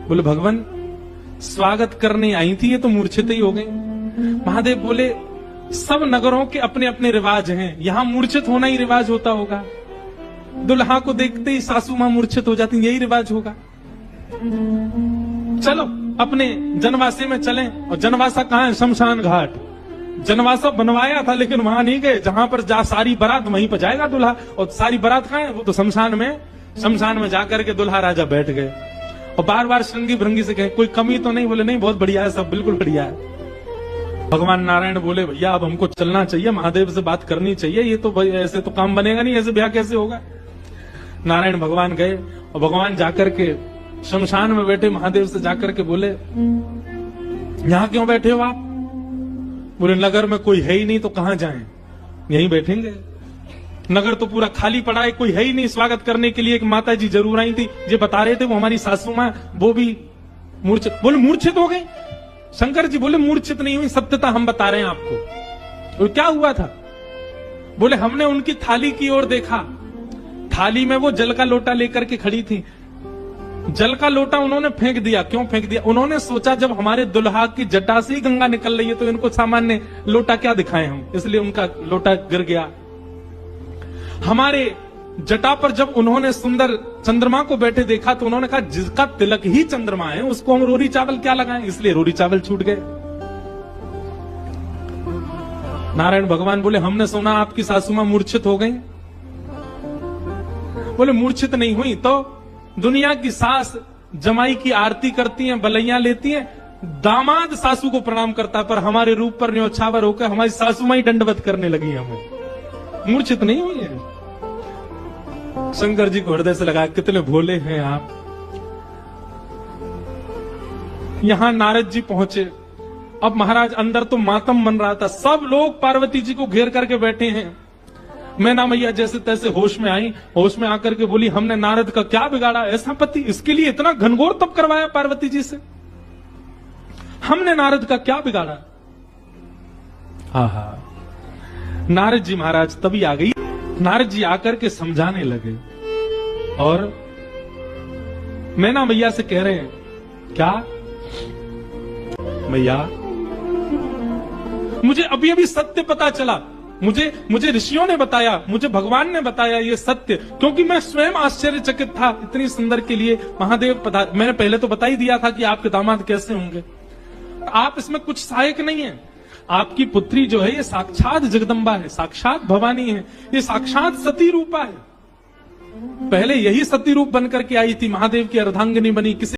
बोले भगवान स्वागत करने आई थी, ये तो मूर्छित ही हो गई। महादेव बोले सब नगरों के अपने अपने रिवाज हैं, यहां मूर्छित होना ही रिवाज होता होगा। दुल्हा को देखते ही सासू मां मूर्छित हो जाती, यही रिवाज होगा। चलो अपने जनवासे में चलें। और जनवासा कहाँ है? शमशान घाट। जनवासा बनवाया था लेकिन वहां नहीं गए, जहां पर जा सारी बारात वहीं पर जाएगा दुल्हा। और सारी बारात कहाँ है? वो तो शमशान में जाकर के दुल्हा राजा बैठ गए। और बार बार श्रृंगी भृंगी से कहे कोई कमी तो नहीं? बोले नहीं, बहुत बढ़िया है, सब बिल्कुल बढ़िया है। भगवान नारायण बोले भैया अब हमको चलना चाहिए, महादेव से बात करनी चाहिए, ये तो भाई ऐसे तो काम बनेगा नहीं, ऐसे ब्याह कैसे होगा। नारायण भगवान गए और भगवान जाकर के शमशान में बैठे महादेव से जाकर के बोले यहां क्यों बैठे हो आप? बोले नगर में कोई है ही नहीं तो कहां जाएं, यहीं बैठेंगे। नगर तो पूरा खाली पड़ा है, कोई है ही नहीं स्वागत करने के लिए। एक माता जी जरूर आई थी, ये बता रहे थे, वो हमारी सासू मां, वो भी मूर्छित। बोले मूर्छित हो गई? शंकर जी बोले मूर्छित नहीं हुई, सत्यता हम बता रहे हैं आपको। और क्या हुआ था? बोले हमने उनकी थाली की ओर देखा, थाली में वो जल का लोटा लेकर के खड़ी थी। जल का लोटा उन्होंने फेंक दिया। क्यों फेंक दिया? उन्होंने सोचा जब हमारे दुल्हा की जटा से ही गंगा निकल रही है तो इनको सामान्य लोटा क्या दिखाएं हम, इसलिए उनका लोटा गिर गया। हमारे जटा पर जब उन्होंने सुंदर चंद्रमा को बैठे देखा तो उन्होंने कहा जिसका तिलक ही चंद्रमा है उसको हम रोरी चावल क्या लगाएं, इसलिए रोरी चावल छूट गए। नारायण भगवान बोले हमने सुना आपकी सासू मां मूर्छित हो गई। बोले मूर्छित नहीं हुई तो दुनिया की सास जमाई की आरती करती हैं, बलैया लेती हैं, दामाद सासू को प्रणाम करता, पर हमारे रूप पर न्योछावर होकर हमारी सासू मां ही दंडवत करने लगी हमें। मूर्छित नहीं हुई है। शंकर जी को हृदय से लगा कितने भोले हैं आप। यहां नारद जी पहुंचे। अब महाराज अंदर तो मातम बन रहा था, सब लोग पार्वती जी को घेर करके बैठे हैं। मैना मैया जैसे तैसे होश में आई, होश में आकर के बोली हमने नारद का क्या बिगाड़ा, ऐसा पति, इसके लिए इतना घनघोर तप करवाया पार्वती जी से, हमने नारद का क्या बिगाड़ा। हा नारद जी महाराज तभी आ गई। नारद जी आकर के समझाने लगे और मैना मैया से कह रहे हैं क्या मैया, मुझे अभी अभी सत्य पता चला, मुझे ऋषियों ने बताया, मुझे भगवान ने बताया ये सत्य, क्योंकि मैं स्वयं आश्चर्यचकित था। इतनी सुंदर के लिए महादेव मैंने पहले तो बता ही दिया था कि आपके दामाद कैसे होंगे, आप इसमें कुछ सहायक नहीं है। आपकी पुत्री जो है ये साक्षात जगदम्बा है, साक्षात भवानी है, ये साक्षात सती रूपा है। पहले यही सती रूप बनकर के आई थी, महादेव की अर्धांगिनी बनी, किसी